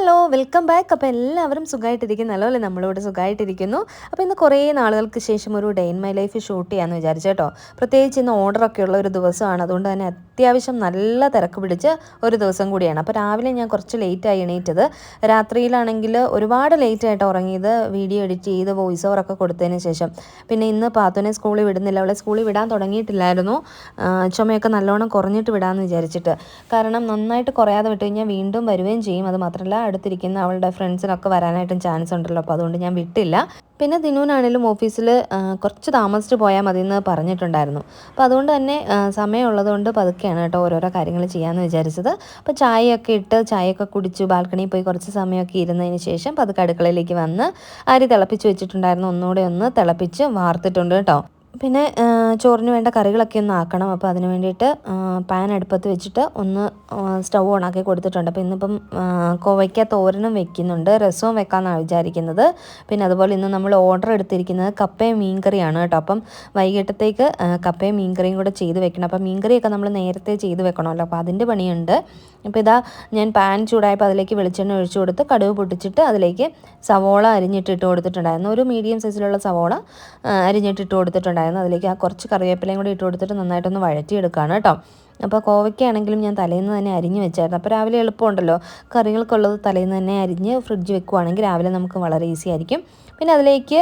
Hello welcome back. അപ്പോൾ എല്ലാവരും സുഖമായിട്ടിരിക്കുന്നല്ലോ അല്ലേ? നമ്മളിവിടെ സുഖമായിട്ടിരിക്കുന്നു. അപ്പോൾ ഇന്ന് കുറേ നാളുകൾക്ക് ശേഷം ഒരു day in my life shoot ചെയ്യാമെന്ന് വിചാരിച്ചു കേട്ടോ. പ്രത്യേകിച്ച് ഇന്ന് ഓർഡറൊക്കെ ഉള്ള ഒരു ദിവസമാണ്. അതുകൊണ്ട് തന്നെ അത്യാവശ്യം നല്ല തിരക്ക് പിടിച്ച് ഒരു ദിവസം കൂടിയാണ്. അപ്പോൾ രാവിലെ ഞാൻ കുറച്ച് ലേറ്റായി എണീറ്റത്. രാത്രിയിലാണെങ്കിൽ ഒരുപാട് ലേറ്റായിട്ട് ഉറങ്ങിയത്, വീഡിയോ എഡിറ്റ് ചെയ്ത് വോയിസ് ഓവറൊക്കെ കൊടുത്തതിന് ശേഷം. പിന്നെ ഇന്ന് പാത്തുവിനെ സ്കൂളിൽ വിടുന്നില്ല, അവളെ സ്കൂളിൽ വിടാൻ തുടങ്ങിയിട്ടില്ലായിരുന്നു. ചുമയൊക്കെ നല്ലോണം കുറഞ്ഞിട്ട് വിടാമെന്ന് വിചാരിച്ചിട്ട്. കാരണം നന്നായിട്ട് കുറയാതെ വിട്ട് കഴിഞ്ഞാൽ വീണ്ടും വരുകയും ചെയ്യും. അത് മാത്രമല്ല അടുത്തിരിക്കുന്ന അവളുടെ ഫ്രണ്ട്സിനൊക്കെ വരാനായിട്ടും ചാൻസ് ഉണ്ടല്ലോ. അപ്പോൾ അതുകൊണ്ട് ഞാൻ വിട്ടില്ല. പിന്നെ ദിനുവിനാണെങ്കിലും ഓഫീസിൽ കുറച്ച് താമസിച്ച് പോയാൽ മതി എന്ന് പറഞ്ഞിട്ടുണ്ടായിരുന്നു. അപ്പോൾ അതുകൊണ്ട് തന്നെ സമയമുള്ളത് കൊണ്ട് പതുക്കെയാണ് കേട്ടോ ഓരോരോ കാര്യങ്ങൾ ചെയ്യാമെന്ന് വിചാരിച്ചത്. അപ്പോൾ ചായയൊക്കെ കുടിച്ചു ബാൽക്കണിയിൽ പോയി കുറച്ച് സമയമൊക്കെ ഇരുന്നതിന് ശേഷം പതുക്കെ അടുക്കളയിലേക്ക് വന്ന് അരി തിളപ്പിച്ച് വെച്ചിട്ടുണ്ടായിരുന്നു. ഒന്നുകൂടെ ഒന്ന് തിളപ്പിച്ച് വാർത്തിട്ടുണ്ട് കേട്ടോ. പിന്നെ ചോറിന് വേണ്ട കറികളൊക്കെ ഒന്ന് ആക്കണം. അപ്പോൾ അതിന് വേണ്ടിയിട്ട് പാൻ അടുപ്പത്ത് വെച്ചിട്ട് ഒന്ന് സ്റ്റൗ ഓണാക്കി കൊടുത്തിട്ടുണ്ട്. അപ്പോൾ ഇന്നിപ്പം കോവയ്ക്ക തോരനും വെക്കുന്നുണ്ട്, രസവും വെക്കാമെന്നാണ് വിചാരിക്കുന്നത്. പിന്നെ അതുപോലെ ഇന്ന് നമ്മൾ ഓർഡർ എടുത്തിരിക്കുന്നത് കപ്പയും മീൻകറിയാണ് കേട്ടോ. അപ്പം വൈകിട്ടത്തേക്ക് കപ്പയും മീൻകറിയും കൂടെ ചെയ്ത് വെക്കണം. അപ്പം മീൻകറിയൊക്കെ നമ്മൾ നേരത്തെ ചെയ്ത് വെക്കണമല്ലോ, അപ്പോൾ അതിൻ്റെ പണിയുണ്ട്. അപ്പോൾ ഇതാ ഞാൻ പാൻ ചൂടായപ്പോൾ അതിലേക്ക് വെളിച്ചെണ്ണ ഒഴിച്ചു കൊടുത്ത് കടുക് പൊട്ടിച്ചിട്ട് അതിലേക്ക് സവോള അരിഞ്ഞിട്ടിട്ട് കൊടുത്തിട്ടുണ്ടായിരുന്നു. ഒരു മീഡിയം സൈസിലുള്ള സവോള അരിഞ്ഞിട്ടിട്ട് കൊടുത്തിട്ടുണ്ടായിരുന്നു. അതിലേക്ക് കുറച്ച് കറിവേപ്പിലയും കൂടി ഇട്ട് കൊടുത്തിട്ട് നന്നായിട്ടൊന്ന് വഴറ്റിയെടുക്കുകയാണ് കേട്ടോ. അപ്പോൾ കോവയ്ക്കാണെങ്കിലും ഞാൻ തലേന്ന് തന്നെ അരിഞ്ഞ് വെച്ചായിരുന്നു. അപ്പോൾ രാവിലെ എളുപ്പമുണ്ടല്ലോ, കറികൾക്കുള്ളത് തലേന്ന് തന്നെ അരിഞ്ഞ് ഫ്രിഡ്ജ് വെക്കുവാണെങ്കിൽ രാവിലെ നമുക്ക് വളരെ ഈസി ആയിരിക്കും. പിന്നെ അതിലേക്ക്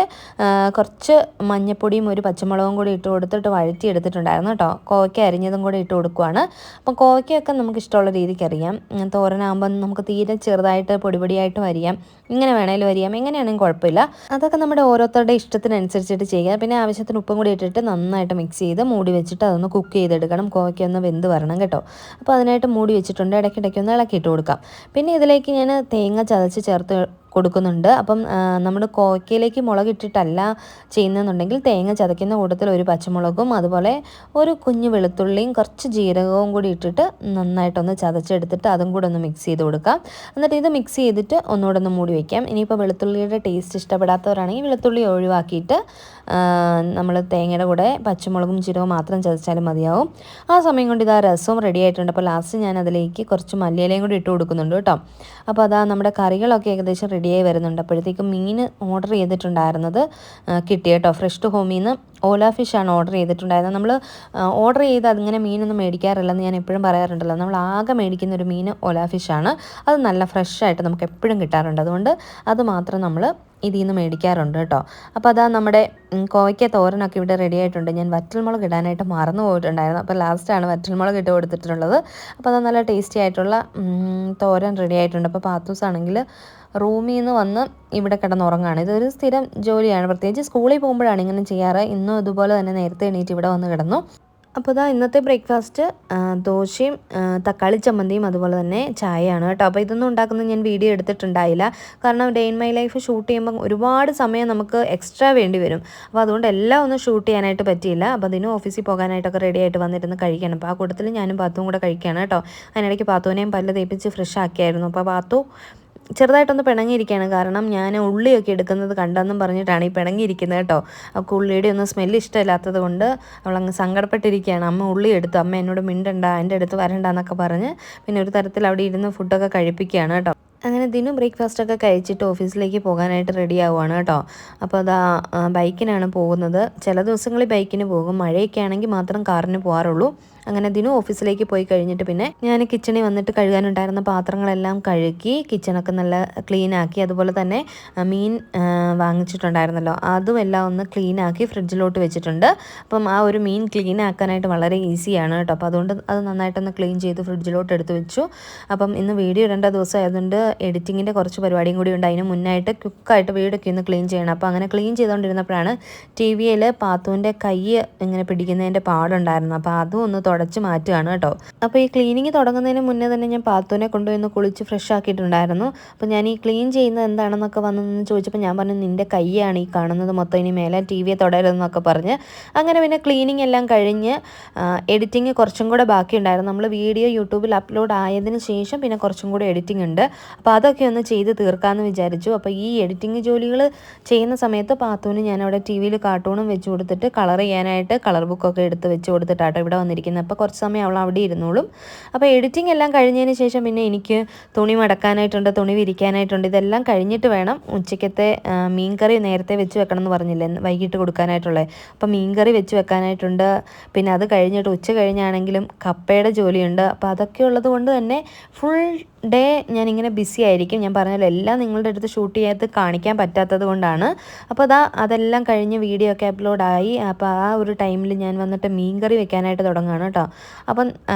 കുറച്ച് മഞ്ഞൾപ്പൊടിയും ഒരു പച്ചമുളകും കൂടി ഇട്ട് കൊടുത്തിട്ട് വഴറ്റി എടുത്തിട്ടുണ്ടായിരുന്നു കേട്ടോ. കോവയ്ക്ക അരിഞ്ഞതും കൂടി ഇട്ട് കൊടുക്കുകയാണ്. അപ്പം കോവയ്ക്കൊക്കെ നമുക്ക് ഇഷ്ടമുള്ള രീതിക്ക് അറിയാം. തോരനാകുമ്പം നമുക്ക് തീരെ ചെറുതായിട്ട് പൊടിയായിട്ടും അരിയാം, ഇങ്ങനെ വേണേലും അരിയാം, എങ്ങനെയാണെങ്കിലും കുഴപ്പമില്ല. അതൊക്കെ നമ്മുടെ ഓരോരുത്തരുടെ ഇഷ്ടത്തിനനുസരിച്ചിട്ട് ചെയ്യുക. പിന്നെ ആവശ്യത്തിന് ഉപ്പും കൂടി ഇട്ടിട്ട് നന്നായിട്ട് മിക്സ് ചെയ്ത് മൂടി വെച്ചിട്ട് അതൊന്ന് കുക്ക് ചെയ്തെടുക്കണം. കോവയ്ക്ക ഒന്ന് വെന്ത് വരണം കേട്ടോ. അപ്പോൾ അതിനായിട്ട് മൂടി വെച്ചിട്ടുണ്ട്. ഇടയ്ക്കിടയ്ക്ക് ഒന്ന് ഇളക്കിയിട്ട് കൊടുക്കാം. പിന്നെ ഇതിലേക്ക് ഞാൻ തേങ്ങ ചതച്ച് ചേർത്ത് കൊടുക്കുന്നുണ്ട്. അപ്പം നമ്മൾ കോവയ്ക്കയിലേക്ക് മുളകിട്ടിട്ടല്ല ചെയ്യുന്നതെന്നുണ്ടെങ്കിൽ തേങ്ങ ചതയ്ക്കുന്ന കൂട്ടത്തിൽ ഒരു പച്ചമുളകും അതുപോലെ ഒരു കുഞ്ഞ് വെളുത്തുള്ളിയും കുറച്ച് ജീരകവും കൂടി ഇട്ടിട്ട് നന്നായിട്ടൊന്ന് ചതച്ചെടുത്തിട്ട് അതും കൂടെ ഒന്ന് മിക്സ് ചെയ്ത് കൊടുക്കാം. എന്നിട്ട് ഇത് മിക്സ് ചെയ്തിട്ട് ഒന്നുകൂടെ ഒന്ന് മൂടി വയ്ക്കാം. ഇനിയിപ്പോൾ വെളുത്തുള്ളിയുടെ ടേസ്റ്റ് ഇഷ്ടപ്പെടാത്തവരാണെങ്കിൽ വെളുത്തുള്ളി ഒഴിവാക്കിയിട്ട് നമ്മൾ തേങ്ങയുടെ കൂടെ പച്ചമുളകും ജീരകവും മാത്രം ചതച്ചാലും മതിയാവും. ആ സമയം കൊണ്ട് ഇതാ രസവും റെഡി ആയിട്ടുണ്ട്. അപ്പോൾ ലാസ്റ്റ് ഞാൻ അതിലേക്ക് കുറച്ച് മല്ലിയിലയും കൂടി ഇട്ട് കൊടുക്കുന്നുണ്ട് കേട്ടോ. അപ്പോൾ അതാ നമ്മുടെ കറികളൊക്കെ ഏകദേശം റെഡിയായി വരുന്നുണ്ട്. അപ്പോഴത്തേക്കും മീൻ ഓർഡർ ചെയ്തിട്ടുണ്ടായിരുന്നത് കിട്ടി കേട്ടോ. ഫ്രഷ് ടു ഹോമിൽ നിന്ന് ഓല ഫിഷാണ് ഓർഡർ ചെയ്തിട്ടുണ്ടായിരുന്നത്. നമ്മൾ ഓർഡർ ചെയ്ത് അതിങ്ങനെ മീനൊന്നും മേടിക്കാറില്ലെന്ന് ഞാൻ എപ്പോഴും പറയാറുണ്ടല്ലോ. നമ്മൾ ആകെ മേടിക്കുന്ന ഒരു മീൻ ഓല ഫിഷാണ്. അത് നല്ല ഫ്രഷായിട്ട് നമുക്ക് എപ്പോഴും കിട്ടാറുണ്ട്. അതുകൊണ്ട് അത് മാത്രം നമ്മൾ ഇതിൽ നിന്ന് മേടിക്കാറുണ്ട് കേട്ടോ. അപ്പോൾ അതാ നമ്മുടെ കോവയ്ക്ക തോരനൊക്കെ ഇവിടെ റെഡി ആയിട്ടുണ്ട്. ഞാൻ വറ്റൽമുളക് ഇടാനായിട്ട് മറന്നു പോയിട്ടുണ്ടായിരുന്നു. അപ്പോൾ ലാസ്റ്റാണ് വറ്റൽമുളക് ഇട്ട് കൊടുത്തിട്ടുള്ളത്. അപ്പോൾ അത് നല്ല ടേസ്റ്റി ആയിട്ടുള്ള തോരൻ റെഡി ആയിട്ടുണ്ട്. അപ്പോൾ പാത്തൂസാണെങ്കിൽ റൂമിൽ നിന്ന് വന്ന് ഇവിടെ കിടന്നുറങ്ങാണ്. ഇതൊരു സ്ഥിരം ജോലിയാണ്. പ്രത്യേകിച്ച് സ്കൂളിൽ പോകുമ്പോഴാണ് ഇങ്ങനെ ചെയ്യാറ്. ഇന്നും ഇതുപോലെ തന്നെ നേരത്തെ എണീറ്റ് ഇവിടെ വന്ന് കിടന്നു. അപ്പോൾ ഇതാ ഇന്നത്തെ ബ്രേക്ക്ഫാസ്റ്റ് ദോശയും തക്കാളി ചമ്മന്തിയും അതുപോലെ തന്നെ ചായയാണ് കേട്ടോ. അപ്പോൾ ഇതൊന്നും ഉണ്ടാക്കുന്നത് ഞാൻ വീഡിയോ എടുത്തിട്ടുണ്ടായില്ല. കാരണം day in my life shoot ചെയ്യുമ്പോൾ ഒരുപാട് സമയം നമുക്ക് എക്സ്ട്രാ വേണ്ടി വരും. അപ്പോൾ അതുകൊണ്ട് എല്ലാം ഒന്നും ഷൂട്ട് ചെയ്യാനായിട്ട് പറ്റിയില്ല. അപ്പോൾ അതിനും ഓഫീസിൽ പോകാനായിട്ടൊക്കെ റെഡി ആയിട്ട് വന്നിരുന്ന് കഴിക്കണം. അപ്പോൾ ആ കൂട്ടത്തിൽ ഞാനും പാത്തും കൂടെ കഴിക്കുകയാണ് കേട്ടോ. അതിനിടയ്ക്ക് പാത്തുവിനെയും പല്ല് തേപ്പിച്ച് ഫ്രഷ് ആക്കിയായിരുന്നു. അപ്പോൾ പാത്തു ചെറുതായിട്ടൊന്ന് പിണങ്ങിയിരിക്കുകയാണ്. കാരണം ഞാൻ ഉള്ളിയൊക്കെ എടുക്കുന്നത് കണ്ടെന്നും പറഞ്ഞിട്ടാണ് ഈ പിണങ്ങിയിരിക്കുന്നത് കേട്ടോ. അവൾക്ക് ഉള്ളിയുടെ ഒന്നും സ്മെല്ല് ഇഷ്ടമില്ലാത്തത് കൊണ്ട് അവളങ്ങ് സങ്കടപ്പെട്ടിരിക്കുകയാണ്. അമ്മ ഉള്ളി എടുത്തു, അമ്മ എന്നോട് മിണ്ടണ്ട, എൻ്റെ അടുത്ത് വരണ്ട എന്നൊക്കെ പറഞ്ഞ് പിന്നെ ഒരു തരത്തിൽ അവിടെ ഇരുന്ന് ഫുഡൊക്കെ കഴിപ്പിക്കുകയാണ് കേട്ടോ. അങ്ങനെ ദിനം ബ്രേക്ക്ഫാസ്റ്റൊക്കെ കഴിച്ചിട്ട് ഓഫീസിലേക്ക് പോകാനായിട്ട് റെഡി ആവുകയാണ് കേട്ടോ. അപ്പോൾ അതാ ബൈക്കിനാണ് പോകുന്നത്. ചില ദിവസങ്ങളിൽ ബൈക്കിന് പോകും, മഴയൊക്കെ ആണെങ്കിൽ മാത്രം കാറിന് പോകാറുള്ളൂ. അങ്ങനെ ദിനം ഓഫീസിലേക്ക് പോയി കഴിഞ്ഞിട്ട് പിന്നെ ഞാൻ കിച്ചണിൽ വന്നിട്ട് കഴുകാനുണ്ടായിരുന്ന പാത്രങ്ങളെല്ലാം കഴുകി കിച്ചണൊക്കെ നല്ല ക്ലീനാക്കി. അതുപോലെ തന്നെ മീൻ വാങ്ങിച്ചിട്ടുണ്ടായിരുന്നല്ലോ, അതും എല്ലാം ഒന്ന് ക്ലീനാക്കി ഫ്രിഡ്ജിലോട്ട് വെച്ചിട്ടുണ്ട്. അപ്പം ആ ഒരു മീൻ ക്ലീൻ ആക്കാനായിട്ട് വളരെ ഈസിയാണ് കേട്ടോ. അപ്പോൾ അതുകൊണ്ട് അത് നന്നായിട്ടൊന്ന് ക്ലീൻ ചെയ്ത് ഫ്രിഡ്ജിലോട്ട് എടുത്ത് വെച്ചു. അപ്പം ഇന്ന് വീഡിയോ ഇടേണ്ട ദിവസം ആയതുകൊണ്ട് എഡിറ്റിങ്ങിൻ്റെ കുറച്ച് പരിപാടിയും കൂടി ഉണ്ട്. അതിന് മുന്നായിട്ട് ക്വിക്കായിട്ട് വീടൊക്കെ ഒന്ന് ക്ലീൻ ചെയ്യണം. അപ്പോൾ അങ്ങനെ ക്ലീൻ ചെയ്തുകൊണ്ടിരുന്നപ്പോഴാണ് ടി വിയിൽ പാത്തുവിൻ്റെ കൈ ഇങ്ങനെ പിടിക്കുന്നതിൻ്റെ പാടുണ്ടായിരുന്നു. അപ്പോൾ അതും ഒന്ന് തുടച്ച് മാറ്റുകയാണ് കേട്ടോ. അപ്പോൾ ഈ ക്ലീനിങ് തുടങ്ങുന്നതിന് മുന്നേ തന്നെ ഞാൻ പാത്തുവിനെ കൊണ്ടുവന്ന് കുളിച്ച് ഫ്രഷ് ആക്കിയിട്ടുണ്ടായിരുന്നു. അപ്പോൾ ഞാൻ ഈ ക്ലീൻ ചെയ്യുന്നത് എന്താണെന്നൊക്കെ വന്നെന്ന് ചോദിച്ചപ്പോൾ ഞാൻ പറഞ്ഞു, നിൻ്റെ കൈയാണ് ഈ കാണുന്നത് മൊത്തം, ഇനി മേലെ ടി വിയെ തുടരുതെന്നൊക്കെ പറഞ്ഞ്. അങ്ങനെ പിന്നെ ക്ലീനിങ് എല്ലാം കഴിഞ്ഞ് എഡിറ്റിങ് കുറച്ചും കൂടെ ബാക്കിയുണ്ടായിരുന്നു. നമ്മൾ വീഡിയോ യൂട്യൂബിൽ അപ്ലോഡ് ആയതിനു ശേഷം പിന്നെ കുറച്ചും കൂടെ എഡിറ്റിംഗ് ഉണ്ട്. അപ്പോൾ അതൊക്കെ ഒന്ന് ചെയ്ത് തീർക്കാമെന്ന് വിചാരിച്ചു. അപ്പോൾ ഈ എഡിറ്റിംഗ് ജോലികൾ ചെയ്യുന്ന സമയത്ത് പാത്തുവിന് ഞാനവിടെ ടി വിയിൽ കാർട്ടൂണും വെച്ച് കൊടുത്തിട്ട് കളർ ചെയ്യാനായിട്ട് കളർ ബുക്കൊക്കെ എടുത്ത് വെച്ച് കൊടുത്തിട്ടാട്ടോ ഇവിടെ വന്നിരിക്കുന്നത്. അപ്പോൾ കുറച്ച് സമയം അവൾ അവിടെ ഇരുന്നോളും. അപ്പോൾ എഡിറ്റിംഗ് എല്ലാം കഴിഞ്ഞതിന് ശേഷം പിന്നെ എനിക്ക് തുണി മടക്കാനായിട്ടുണ്ട്, തുണി വിരിക്കാനായിട്ടുണ്ട്. ഇതെല്ലാം കഴിഞ്ഞിട്ട് വേണം ഉച്ചയ്ക്കത്തെ മീൻകറി നേരത്തെ വെച്ച് വെക്കണം എന്ന് പറഞ്ഞില്ലേ വൈകിട്ട് കൊടുക്കാനായിട്ടുള്ളത്. അപ്പോൾ മീൻകറി വെച്ച് വെക്കാനായിട്ടുണ്ട്. പിന്നെ അത് കഴിഞ്ഞിട്ട് ഉച്ച കഴിഞ്ഞാണെങ്കിലും കപ്പയുടെ ജോലിയുണ്ട്. അപ്പോൾ അതൊക്കെ ഉള്ളത് കൊണ്ട് തന്നെ ഫുൾ ഡേ ഞാനിങ്ങനെ ബിസി ആയിരിക്കും. ഞാൻ പറഞ്ഞല്ലോ എല്ലാം നിങ്ങളുടെ അടുത്ത് ഷൂട്ട് ചെയ്യാത്ത കാണിക്കാൻ പറ്റാത്തത് കൊണ്ടാണ്. അപ്പോൾ അതെല്ലാം കഴിഞ്ഞ് വീഡിയോ ഒക്കെ അപ്ലോഡായി. അപ്പോൾ ആ ഒരു ടൈമിൽ ഞാൻ വന്നിട്ട് മീൻകറി വെക്കാനായിട്ട് തുടങ്ങുകയാണ് കേട്ടോ. അപ്പം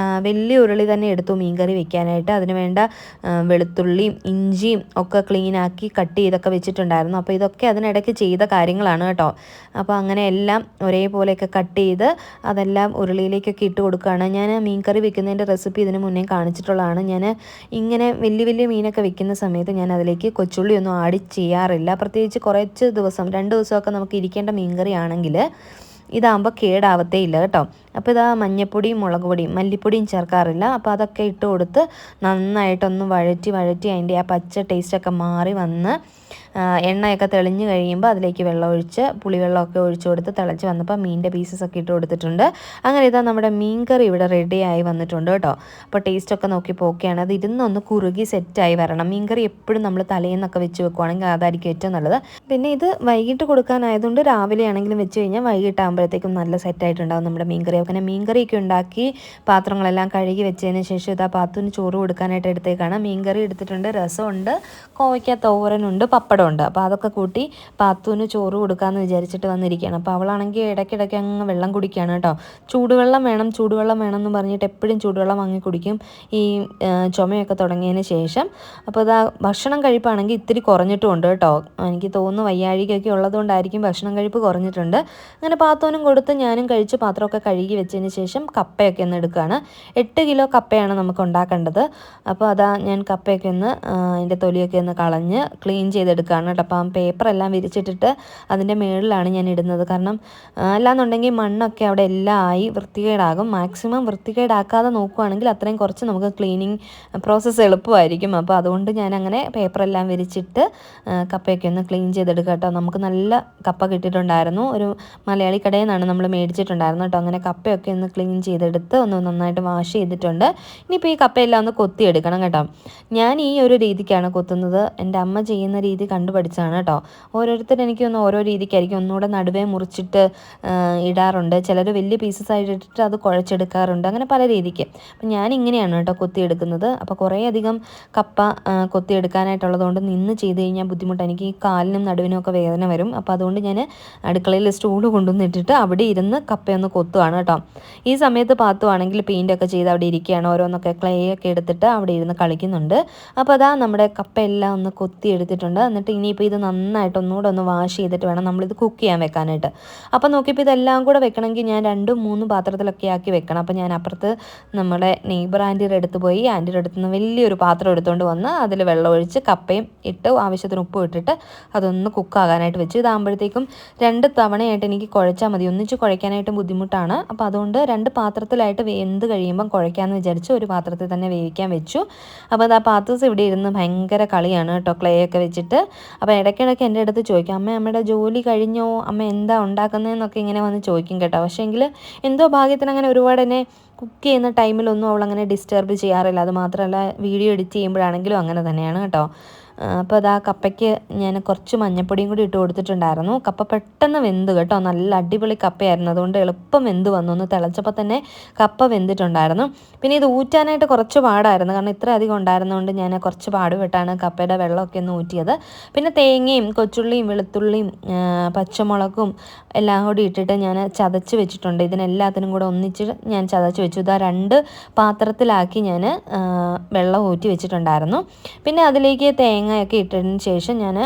വലിയ ഉരുളി തന്നെ എടുത്തു മീൻകറി വെക്കാനായിട്ട്. അതിന് വേണ്ട വെളുത്തുള്ളിയും ഇഞ്ചിയും ഒക്കെ ക്ലീനാക്കി കട്ട് ചെയ്തൊക്കെ വെച്ചിട്ടുണ്ടായിരുന്നു. അപ്പോൾ ഇതൊക്കെ അതിനിടയ്ക്ക് ചെയ്ത കാര്യങ്ങളാണ് കേട്ടോ. അപ്പോൾ അങ്ങനെ എല്ലാം ഒരേപോലെയൊക്കെ കട്ട് ചെയ്ത് അതെല്ലാം ഉരുളിയിലേക്കൊക്കെ ഇട്ട് കൊടുക്കുകയാണ്. ഞാൻ മീൻകറി വെക്കുന്നതിൻ്റെ റെസിപ്പി ഇതിന് മുന്നേ കാണിച്ചിട്ടുള്ളതാണ്. ഞാൻ ഇങ്ങനെ വലിയ വലിയ മീനൊക്കെ വെക്കുന്ന സമയത്ത് ഞാൻ അതിലേക്ക് കൊച്ചുള്ളി ഒന്നും ആഡ് ചെയ്യാറില്ല. പ്രത്യേകിച്ച് കുറച്ച് ദിവസം 2 ദിവസമൊക്കെ നമുക്ക് ഇരിക്കേണ്ട മീൻകറി ആണെങ്കിൽ ഇതാകുമ്പോൾ കേടാവത്തേ ഇല്ല കേട്ടോ. അപ്പോൾ മഞ്ഞപ്പൊടിയും മുളക് പൊടിയും മല്ലിപ്പൊടിയും ചേർക്കാറില്ല. അപ്പോൾ അതൊക്കെ ഇട്ട് കൊടുത്ത് നന്നായിട്ടൊന്ന് വഴറ്റി അതിൻ്റെ ആ പച്ച ടേസ്റ്റൊക്കെ മാറി വന്ന് എണ്ണയൊക്കെ തെളിഞ്ഞ് കഴിയുമ്പോൾ അതിലേക്ക് വെള്ളമൊഴിച്ച് പുളിവെള്ളമൊക്കെ ഒഴിച്ചു കൊടുത്ത് തിളച്ച് വന്നപ്പോൾ മീനിൻ്റെ പീസസൊക്കെ ഇട്ട് കൊടുത്തിട്ടുണ്ട്. അങ്ങനെ നമ്മുടെ മീൻകറി ഇവിടെ റെഡിയായി വന്നിട്ടുണ്ട് കേട്ടോ. അപ്പോൾ ടേസ്റ്റൊക്കെ നോക്കിയപ്പോൾ ഓക്കെയാണ്. അത് ഇരുന്നൊന്ന് കുറുകി സെറ്റായി വരണം. മീൻകറി എപ്പോഴും നമ്മൾ തലേന്നൊക്കെ വെച്ച് വെക്കുവാണെങ്കിൽ അതായിരിക്കും ഏറ്റവും നല്ലത്. പിന്നെ ഇത് വൈകിട്ട് കൊടുക്കാനായതുകൊണ്ട് രാവിലെ ആണെങ്കിലും വെച്ച് കഴിഞ്ഞാൽ വൈകിട്ടാകുമ്പോഴത്തേക്കും നല്ല സെറ്റായിട്ടുണ്ടാകും നമ്മുടെ മീൻകറി. അങ്ങനെ മീൻകറിയൊക്കെ ഉണ്ടാക്കി പാത്രങ്ങളെല്ലാം കഴുകി വെച്ചതിന് ശേഷം പാത്തുവിന് ചോറ് കൊടുക്കാനായിട്ട് എടുത്തേക്കാണ്. മീൻകറി എടുത്തിട്ടുണ്ട്, രസമുണ്ട്, കോവയ്ക്ക തോരനുണ്ട്, പപ്പടമുണ്ട്. അപ്പോൾ അതൊക്കെ കൂട്ടി പാത്തുവിന് ചോറ് കൊടുക്കാമെന്ന് വിചാരിച്ചിട്ട് വന്നിരിക്കുകയാണ്. അപ്പോൾ അവളാണെങ്കിൽ ഇടയ്ക്കിടയ്ക്ക് അങ്ങ് വെള്ളം കുടിക്കുകയാണ് കേട്ടോ. ചൂടുവെള്ളം വേണം എന്ന് പറഞ്ഞിട്ട് എപ്പോഴും ചൂടുവെള്ളം വാങ്ങി കുടിക്കും ഈ ചുമയൊക്കെ തുടങ്ങിയതിന് ശേഷം. അപ്പോൾ ഭക്ഷണം കഴിപ്പാണെങ്കിൽ ഇത്തിരി കുറഞ്ഞിട്ടുമുണ്ട് കേട്ടോ. എനിക്ക് തോന്നുന്നു വയ്യാഴികയൊക്കെ ഉള്ളതുകൊണ്ടായിരിക്കും ഭക്ഷണം കഴിപ്പ് കുറഞ്ഞിട്ടുണ്ട്. അങ്ങനെ പാത്തുവിനും കൊടുത്ത് ഞാനും കഴിച്ച് പാത്രമൊക്കെ കഴുകി വെച്ചതിന് ശേഷം കപ്പയൊക്കെ ഒന്ന് എടുക്കുകയാണ്. 8 കിലോ കപ്പയാണ് നമുക്ക് ഉണ്ടാക്കേണ്ടത്. അപ്പോൾ ഞാൻ കപ്പയൊക്കെ ഒന്ന് അതിൻ്റെ തൊലിയൊക്കെ ഒന്ന് കളഞ്ഞ് ക്ലീൻ ചെയ്തെടുക്കുകയാണ് കേട്ടോ. അപ്പം പേപ്പറെല്ലാം വിരിച്ചിട്ടിട്ട് അതിൻ്റെ മുകളിലാണ് ഞാൻ ഇടുന്നത്. കാരണം അല്ലാന്നുണ്ടെങ്കിൽ മണ്ണൊക്കെ അവിടെ എല്ലാം ആയി വൃത്തികേടാകും. മാക്സിമം വൃത്തികേടാക്കാതെ നോക്കുകയാണെങ്കിൽ അത്രയും കുറച്ച് നമുക്ക് ക്ലീനിങ് പ്രോസസ്സ് എളുപ്പമായിരിക്കും. അപ്പോൾ അതുകൊണ്ട് ഞാൻ അങ്ങനെ പേപ്പറെല്ലാം വിരിച്ചിട്ട് കപ്പയൊക്കെ ഒന്ന് ക്ലീൻ ചെയ്തെടുക്കുക കേട്ടോ. നമുക്ക് നല്ല കപ്പ കിട്ടിയിട്ടുണ്ടായിരുന്നു. ഒരു മലയാളി കടയിൽ നിന്നാണ് നമ്മൾ മേടിച്ചിട്ടുണ്ടായിരുന്നു കേട്ടോ. അങ്ങനെ കപ്പയൊക്കെ ഒന്ന് ക്ലീൻ ചെയ്തെടുത്ത് ഒന്ന് നന്നായിട്ട് വാഷ് ചെയ്തിട്ടുണ്ട്. ഇനിയിപ്പോൾ ഈ കപ്പയെല്ലാം ഒന്ന് കൊത്തിയെടുക്കണം കേട്ടോ. ഞാൻ ഈ ഒരു രീതിക്കാണ് കൊത്തുന്നത്. എൻ്റെ അമ്മ ചെയ്യുന്ന രീതി കണ്ടുപഠിച്ചാണ് കേട്ടോ. ഓരോരുത്തർ എനിക്കൊന്ന് ഓരോ രീതിക്കായിരിക്കും. ഒന്നുകൂടെ നടുവേ മുറിച്ചിട്ട് ഇടാറുണ്ട്, ചിലർ വലിയ പീസസ് ആയിട്ട് ഇട്ടിട്ട് അത് കുഴച്ചെടുക്കാറുണ്ട്. അങ്ങനെ പല രീതിക്ക്. അപ്പം ഞാൻ ഇങ്ങനെയാണ് കേട്ടോ കൊത്തിയെടുക്കുന്നത്. അപ്പോൾ കുറേ അധികം കപ്പ കൊത്തിയെടുക്കാനായിട്ടുള്ളത് കൊണ്ട് നിന്ന് ചെയ്ത് കഴിഞ്ഞാൽ ബുദ്ധിമുട്ടാണ്. എനിക്ക് ഈ കാലിനും നടുവിനും ഒക്കെ വേദന വരും. അപ്പോൾ അതുകൊണ്ട് ഞാൻ അടുക്കളയിൽ സ്റ്റൂൾ കൊണ്ടുവന്നിട്ടിട്ട് അവിടെ ഇരുന്ന് കപ്പയൊന്ന് കൊത്തുവാണ് കേട്ടോ. ഈ സമയത്ത് പാത്തുവാണെങ്കിൽ പെയിൻ്റൊക്കെ ചെയ്ത് അവിടെ ഇരിക്കുകയാണ്. ഓരോന്നൊക്കെ ക്ലേ ഒക്കെ എടുത്തിട്ട് അവിടെ ഇരുന്ന് കളിക്കുന്നുണ്ട്. അപ്പോൾ നമ്മുടെ കപ്പയെല്ലാം ഒന്ന് കൊത്തി എടുത്തിട്ടുണ്ട്. എന്നിട്ട് ഇനിയിപ്പോൾ ഇത് നന്നായിട്ട് ഒന്നുകൂടെ ഒന്ന് വാഷ് ചെയ്തിട്ട് വേണം നമ്മളിത് കുക്ക് ചെയ്യാൻ വെക്കാനായിട്ട്. അപ്പോൾ നോക്കിയപ്പോൾ ഇതെല്ലാം കൂടെ വെക്കണമെങ്കിൽ ഞാൻ 2-3 പാത്രത്തിലൊക്കെ ആക്കി വെക്കണം. അപ്പോൾ ഞാൻ അപ്പുറത്ത് നമ്മുടെ നെയ്ബർ ആൻറ്റിയുടെ അടുത്ത് പോയി ആൻറ്റിയുടെ അടുത്ത് നിന്ന് വലിയൊരു പാത്രം എടുത്തുകൊണ്ട് വന്ന് അതിൽ വെള്ളം ഒഴിച്ച് കപ്പയും ഇട്ട് ആവശ്യത്തിന് ഉപ്പും ഇട്ടിട്ട് അതൊന്ന് കുക്കാകാനായിട്ട് വെച്ചു. ഇതാകുമ്പോഴത്തേക്കും 2 തവണയായിട്ട് എനിക്ക് കുഴച്ചാൽ മതി. ഒന്നിച്ച് കുഴയ്ക്കാനായിട്ട് ബുദ്ധിമുട്ടാണ്. അപ്പോൾ അതുകൊണ്ട് 2 പാത്രത്തിലായിട്ട് വെന്ത് കഴിയുമ്പം കുഴയ്ക്കാമെന്ന് വിചാരിച്ച് ഒരു പാത്രത്തിൽ തന്നെ വേവിക്കാൻ വെച്ചു. അപ്പോൾ പാത്തൂസ് ഇവിടെ ഇരുന്ന് ഭയങ്കര കളിയാണ് കേട്ടോ, ക്ലേ ഒക്കെ വെച്ചിട്ട്. അപ്പോൾ ഇടയ്ക്കിടയ്ക്ക് എൻ്റെ അടുത്ത് ചോദിക്കും, അമ്മയുടെ ജോലി കഴിഞ്ഞോ, അമ്മ എന്താ ഉണ്ടാക്കുന്നതെന്നൊക്കെ ഇങ്ങനെ വന്ന് ചോദിക്കും കേട്ടോ. പക്ഷേ എങ്കിൽ എന്തോ ഭാഗ്യത്തിന് അങ്ങനെ ഒരുപാട് എന്നെ കുക്ക് ചെയ്യുന്ന ടൈമിലൊന്നും അവളങ്ങനെ ഡിസ്റ്റർബ് ചെയ്യാറില്ല. അത് മാത്രമല്ല വീഡിയോ എഡിറ്റ് ചെയ്യുമ്പോഴാണെങ്കിലും അങ്ങനെ തന്നെയാണ് കേട്ടോ. അപ്പോൾ കപ്പയ്ക്ക് ഞാൻ കുറച്ച് മഞ്ഞൾപ്പൊടിയും കൂടി ഇട്ട് കൊടുത്തിട്ടുണ്ടായിരുന്നു. കപ്പ പെട്ടെന്ന് വെന്ത് കേട്ടോ. നല്ല അടിപൊളി കപ്പയായിരുന്നു. അതുകൊണ്ട് എളുപ്പം വെന്ത് വന്നു. ഒന്ന് തിളച്ചപ്പോൾ തന്നെ കപ്പ വെന്തിട്ടുണ്ടായിരുന്നു. പിന്നെ ഇത് ഊറ്റാനായിട്ട് കുറച്ച് പാടായിരുന്നു. കാരണം ഇത്ര അധികം ഉണ്ടായിരുന്നതുകൊണ്ട് ഞാൻ കുറച്ച് പാടുപെട്ടാണ് കപ്പയുടെ വെള്ളമൊക്കെ ഒന്ന് ഊറ്റിയത്. പിന്നെ തേങ്ങയും കൊച്ചുള്ളിയും വെളുത്തുള്ളിയും പച്ചമുളകും എല്ലാം കൂടി ഇട്ടിട്ട് ഞാൻ ചതച്ച് വെച്ചിട്ടുണ്ട്. ഇതിനെല്ലാത്തിനും കൂടെ ഒന്നിച്ച് ഞാൻ ചതച്ച് വെച്ചു. 2 പാത്രത്തിലാക്കി ഞാൻ വെള്ളം ഊറ്റി വെച്ചിട്ടുണ്ടായിരുന്നു. പിന്നെ അതിലേക്ക് തേങ്ങയൊക്കെ ഇട്ടതിന് ശേഷം ഞാൻ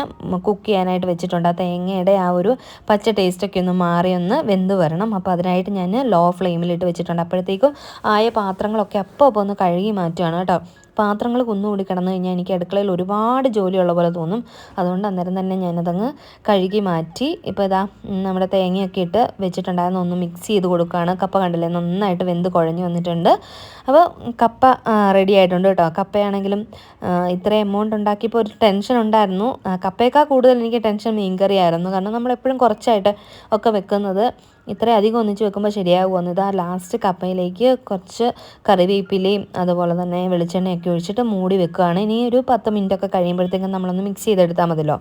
കുക്ക് ചെയ്യാനായിട്ട് വെച്ചിട്ടുണ്ട്. ആ തേങ്ങയുടെ ആ ഒരു പച്ച ടേസ്റ്റൊക്കെ ഒന്ന് മാറി ഒന്ന് വെന്ത് വരണം. അപ്പോൾ അതിനായിട്ട് ഞാൻ ലോ ഫ്ലെയിമിലിട്ട് വെച്ചിട്ടുണ്ട്. അപ്പോഴത്തേക്കും ആയ പാത്രങ്ങളൊക്കെ അപ്പോൾ ഒന്ന് കഴുകി മാറ്റുകയാണ് കേട്ടോ. പാത്രങ്ങൾ കുന്നുകൂടി കിടന്നു കഴിഞ്ഞാൽ എനിക്ക് അടുക്കളയിൽ ഒരുപാട് ജോലിയുള്ള പോലെ തോന്നും. അതുകൊണ്ട് അന്നേരം തന്നെ ഞാനതങ്ങ് കഴുകി മാറ്റി. ഇപ്പോൾ നമ്മുടെ തേങ്ങയൊക്കെ ഇട്ട് വെച്ചിട്ടുണ്ടായിരുന്നു. ഒന്ന് മിക്സ് ചെയ്ത് കൊടുക്കുകയാണ്. കപ്പ കണ്ടില്ലേ നന്നായിട്ട് വെന്ത് കുഴഞ്ഞു വന്നിട്ടുണ്ട്. അപ്പോൾ കപ്പ റെഡി ആയിട്ടുണ്ട് കേട്ടോ. കപ്പയാണെങ്കിലും ഇത്രയും എമൗണ്ട് ഉണ്ടാക്കിയപ്പോൾ ഒരു ടെൻഷൻ ഉണ്ടായിരുന്നു. കപ്പയേക്കാൾ കൂടുതൽ എനിക്ക് ടെൻഷൻ മീൻകറി ആയിരുന്നു. കാരണം നമ്മളെപ്പോഴും കുറച്ചായിട്ട് ഒക്കെ വെക്കുന്നത്. ഇത്രയും അധികം ഒന്നിച്ച് വെക്കുമ്പോൾ ശരിയാകുമെന്ന്. ഇതാ ലാസ്റ്റ് കപ്പയിലേക്ക് കുറച്ച് കറിവേപ്പിലയും അതുപോലെ തന്നെ വെളിച്ചെണ്ണയൊക്കെ ഒഴിച്ചിട്ട് മൂടി വെക്കുകയാണ്. ഇനി ഒരു 10 മിനിറ്റൊക്കെ കഴിയുമ്പോഴത്തേക്കും നമ്മളൊന്ന് മിക്സ് ചെയ്തെടുത്താൽ മതിയല്ലോ.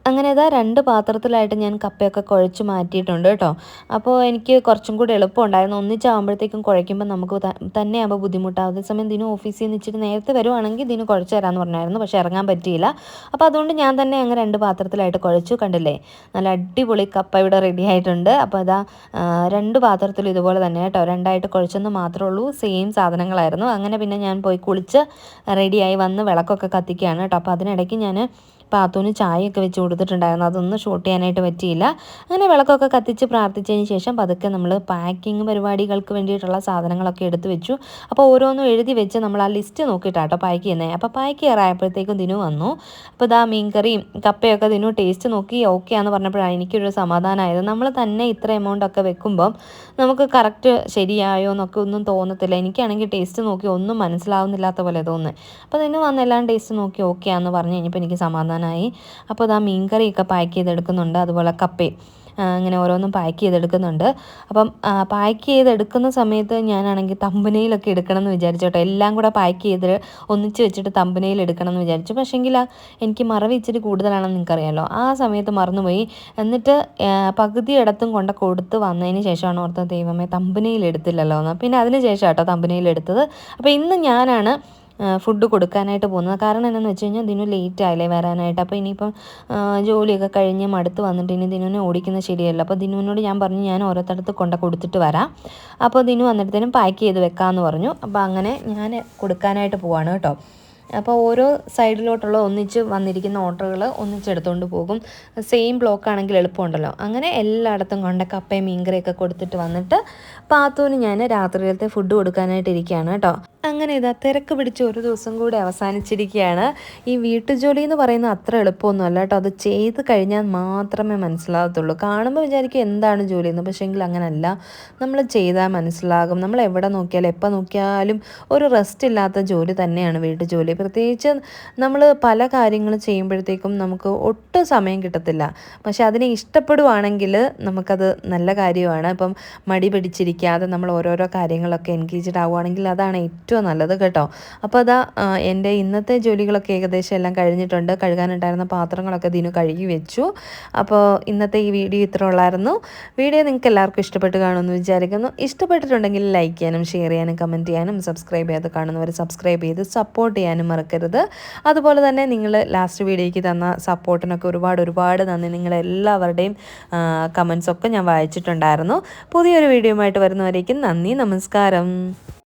അങ്ങനെ ഇതാ 2 പാത്രത്തിലായിട്ട് ഞാൻ കപ്പയൊക്കെ കുഴച്ച് മാറ്റിയിട്ടുണ്ട് കേട്ടോ. അപ്പോൾ എനിക്ക് കുറച്ചും കൂടി എളുപ്പമുണ്ടായിരുന്നു. ഒന്നിച്ചാകുമ്പോഴത്തേക്കും കുഴയ്ക്കുമ്പോൾ നമുക്ക് തന്നെ ആകുമ്പോൾ ബുദ്ധിമുട്ടാവും. അതേസമയം ദിനു ഓഫീസിൽ നിന്ന് ഇച്ചിരി നേരത്തെ വരുവാണെങ്കിൽ ദിനു കുഴച്ച് തരാമെന്ന് പറഞ്ഞായിരുന്നു. പക്ഷേ ഇറങ്ങാൻ പറ്റിയില്ല. അപ്പോൾ അതുകൊണ്ട് ഞാൻ തന്നെ അങ്ങ് 2 പാത്രത്തിലായിട്ട് കുഴച്ചു. കണ്ടില്ലേ, നല്ല അടിപൊളി കപ്പ ഇവിടെ റെഡി ആയിട്ടുണ്ട്. അപ്പോൾ ഇതാ 2 പാത്രത്തിലും ഇതുപോലെ തന്നെ കേട്ടോ, 2ആയിട്ട് കുഴച്ചെന്ന് മാത്രമേ ഉള്ളൂ. സെയിം സാധനങ്ങളായിരുന്നു. അങ്ങനെ പിന്നെ ഞാൻ പോയി കുളിച്ച് റെഡിയായി വന്ന് വിളക്കൊക്കെ കത്തിക്കുകയാണ് കേട്ടോ. അപ്പോൾ അതിനിടയ്ക്ക് ഞാൻ പാത്തുവിന് ചായയൊക്കെ വെച്ച് കൊടുത്തിട്ടുണ്ടായിരുന്നു. അതൊന്നും ഷൂട്ട് ചെയ്യാനായിട്ട് പറ്റിയില്ല. അങ്ങനെ വിളക്കൊക്കെ കത്തിച്ച് പ്രാർത്ഥിച്ചതിന് ശേഷം പതുക്കെ നമ്മൾ പാക്കിങ് പരിപാടികൾക്ക് വേണ്ടിയിട്ടുള്ള സാധനങ്ങളൊക്കെ എടുത്ത് വെച്ചു. അപ്പോൾ ഓരോന്നും എഴുതി വെച്ച് നമ്മൾ ആ ലിസ്റ്റ് നോക്കിയിട്ടാട്ടോ പാക്ക് ചെയ്യുന്നത്. അപ്പോൾ പാക്ക് ചെയ്യാറായപ്പോഴത്തേക്കും ദിനു വന്നു. അപ്പോൾ ഇതാ മീൻകറിയും കപ്പയൊക്കെ ദിനു ടേസ്റ്റ് നോക്കി ഓക്കെ ആണെന്ന് പറഞ്ഞപ്പോഴാണ് എനിക്കൊരു സമാധാനമായത്. നമ്മൾ തന്നെ ഇത്ര എമൗണ്ട് ഒക്കെ വെക്കുമ്പം നമുക്ക് കറക്റ്റ് ശരിയായോ എന്നൊക്കെ ഒന്നും തോന്നത്തില്ല. എനിക്കാണെങ്കിൽ ടേസ്റ്റ് നോക്കി ഒന്നും മനസ്സിലാവുന്നില്ലാത്ത പോലെ തോന്നുന്നത്. അപ്പോൾ ദിനു വന്ന് എല്ലാം ടേസ്റ്റ് നോക്കി ഓക്കെ ആണെന്ന് പറഞ്ഞു കഴിഞ്ഞപ്പോൾ എനിക്ക് സമാധാനമായി. അപ്പോൾ ഇതാ മീൻകറിയൊക്കെ പാക്ക് ചെയ്തെടുക്കുന്നുണ്ട്, അതുപോലെ കപ്പയും അങ്ങനെ ഓരോന്നും പാക്ക് ചെയ്തെടുക്കുന്നുണ്ട്. അപ്പം പാക്ക് ചെയ്തെടുക്കുന്ന സമയത്ത് ഞാനാണെങ്കിൽ തമ്പനയിലൊക്കെ എടുക്കണം എന്ന് വിചാരിച്ചു കേട്ടോ. എല്ലാം കൂടെ പാക്ക് ചെയ്ത് ഒന്നിച്ച് വെച്ചിട്ട് തമ്പനയിൽ എടുക്കണം എന്ന് വിചാരിച്ചു. പക്ഷേങ്കിൽ എനിക്ക് മറവി ഇച്ചിരി കൂടുതലാണെന്ന് നിങ്ങൾക്കറിയാമല്ലോ. ആ സമയത്ത് മറന്നുപോയി. എന്നിട്ട് പകുതി ഇടത്തും കൊണ്ട് കൊടുത്ത് വന്നതിന് ശേഷമാണ് ഓർത്തത് ദൈവമേ തമ്പനയിൽ എടുത്തില്ലല്ലോ എന്ന്. പിന്നെ അതിന് ശേഷം കേട്ടോ തമ്പനയിൽ എടുത്തത്. അപ്പോൾ ഇന്ന് ഞാനാണ് ഫുഡ് കൊടുക്കാനായിട്ട് പോകുന്നത്. കാരണം എന്താണെന്ന് വെച്ച് കഴിഞ്ഞാൽ ദിനു ലേറ്റ് ആയില്ലേ വരാനായിട്ട്. അപ്പോൾ ഇനിയിപ്പം ജോലിയൊക്കെ കഴിഞ്ഞ് മടുത്ത് വന്നിട്ട് ഇനി ദിനുവിനെ ഓടിക്കുന്നത് ശരിയല്ല. അപ്പോൾ ദിനുവിനോട് ഞാൻ പറഞ്ഞു ഞാൻ ഓരോരുത്തടത്ത് കൊടുത്തിട്ട് വരാം. അപ്പോൾ ദിനു വന്നിടത്തേനും പാക്ക് ചെയ്ത് വെക്കാമെന്ന് പറഞ്ഞു. അപ്പോൾ അങ്ങനെ ഞാൻ കൊടുക്കാനായിട്ട് പോവാണ് കേട്ടോ. അപ്പോൾ ഓരോ സൈഡിലോട്ടുള്ള ഒന്നിച്ച് വന്നിരിക്കുന്ന ഓർഡറുകൾ ഒന്നിച്ചെടുത്തുകൊണ്ട് പോകും. സെയിം ബ്ലോക്ക് ആണെങ്കിൽ എളുപ്പമുണ്ടല്ലോ. അങ്ങനെ എല്ലായിടത്തും കൊണ്ട് കപ്പയും മീൻകറിയൊക്കെ കൊടുത്തിട്ട് വന്നിട്ട് പാത്തുവിന് ഞാൻ രാത്രിയിലത്തെ ഫുഡ് കൊടുക്കാനായിട്ട് ഇരിക്കുകയാണ് കേട്ടോ. അങ്ങനെ ഇതാ തിരക്ക് പിടിച്ച് ഒരു ദിവസം കൂടി അവസാനിച്ചിരിക്കുകയാണ്. ഈ വീട്ടുജോലി എന്ന് പറയുന്നത് അത്ര എളുപ്പമൊന്നുമല്ല കേട്ടോ. അത് ചെയ്ത് കഴിഞ്ഞാൽ മാത്രമേ മനസ്സിലാകത്തുള്ളൂ. കാണുമ്പോൾ വിചാരിക്കും എന്താണ് ജോലി എന്ന്, പക്ഷേങ്കിൽ അങ്ങനെയല്ല. നമ്മൾ ചെയ്താൽ മനസ്സിലാകും. നമ്മൾ എവിടെ നോക്കിയാലും എപ്പോൾ നോക്കിയാലും ഒരു റെസ്റ്റ് ഇല്ലാത്ത ജോലി തന്നെയാണ് വീട്ടുജോലി. പ്രത്യേകിച്ച് നമ്മൾ പല കാര്യങ്ങൾ ചെയ്യുമ്പോഴത്തേക്കും നമുക്ക് ഒട്ടും സമയം കിട്ടത്തില്ല. പക്ഷെ അതിനെ ഇഷ്ടപ്പെടുവാണെങ്കിൽ നമുക്കത് നല്ല കാര്യമാണ്. ഇപ്പം മടി പിടിച്ചിരിക്കാതെ നമ്മൾ ഓരോരോ കാര്യങ്ങളൊക്കെ എൻഗേജ്ഡ് ആവുകയാണെങ്കിൽ അതാണ് ഏറ്റവും നല്ലത് കേട്ടോ. അപ്പോൾ അതാ എൻ്റെ ഇന്നത്തെ ജോലികളൊക്കെ ഏകദേശം എല്ലാം കഴിഞ്ഞിട്ടുണ്ട്. കഴുകാനുണ്ടായിരുന്ന പാത്രങ്ങളൊക്കെ ദിനു കഴുകി വെച്ചു. അപ്പോൾ ഇന്നത്തെ ഈ വീഡിയോ ഇത്ര ഉള്ളായിരുന്നു. വീഡിയോ നിങ്ങൾക്ക് എല്ലാവർക്കും ഇഷ്ടപ്പെട്ട് കാണുമെന്ന് വിചാരിക്കുന്നു. ഇഷ്ടപ്പെട്ടിട്ടുണ്ടെങ്കിൽ ലൈക്ക് ചെയ്യാനും ഷെയർ ചെയ്യാനും കമൻറ്റ് ചെയ്യാനും സബ്സ്ക്രൈബ് ചെയ്ത് കാണുന്നവർ സബ്സ്ക്രൈബ് ചെയ്ത് സപ്പോർട്ട് ചെയ്യാനും മറക്കരുത്. അതുപോലെ തന്നെ നിങ്ങൾ ലാസ്റ്റ് വീഡിയോയ്ക്ക് തന്ന സപ്പോർട്ടിനൊക്കെ ഒരുപാട് നന്ദി. നിങ്ങളെല്ലാവരുടെയും കമൻസൊക്കെ ഞാൻ വായിച്ചിട്ടുണ്ടായിരുന്നു. പുതിയൊരു വീഡിയോയുമായിട്ട് വരുന്നവരേക്കും നന്ദി, നമസ്കാരം.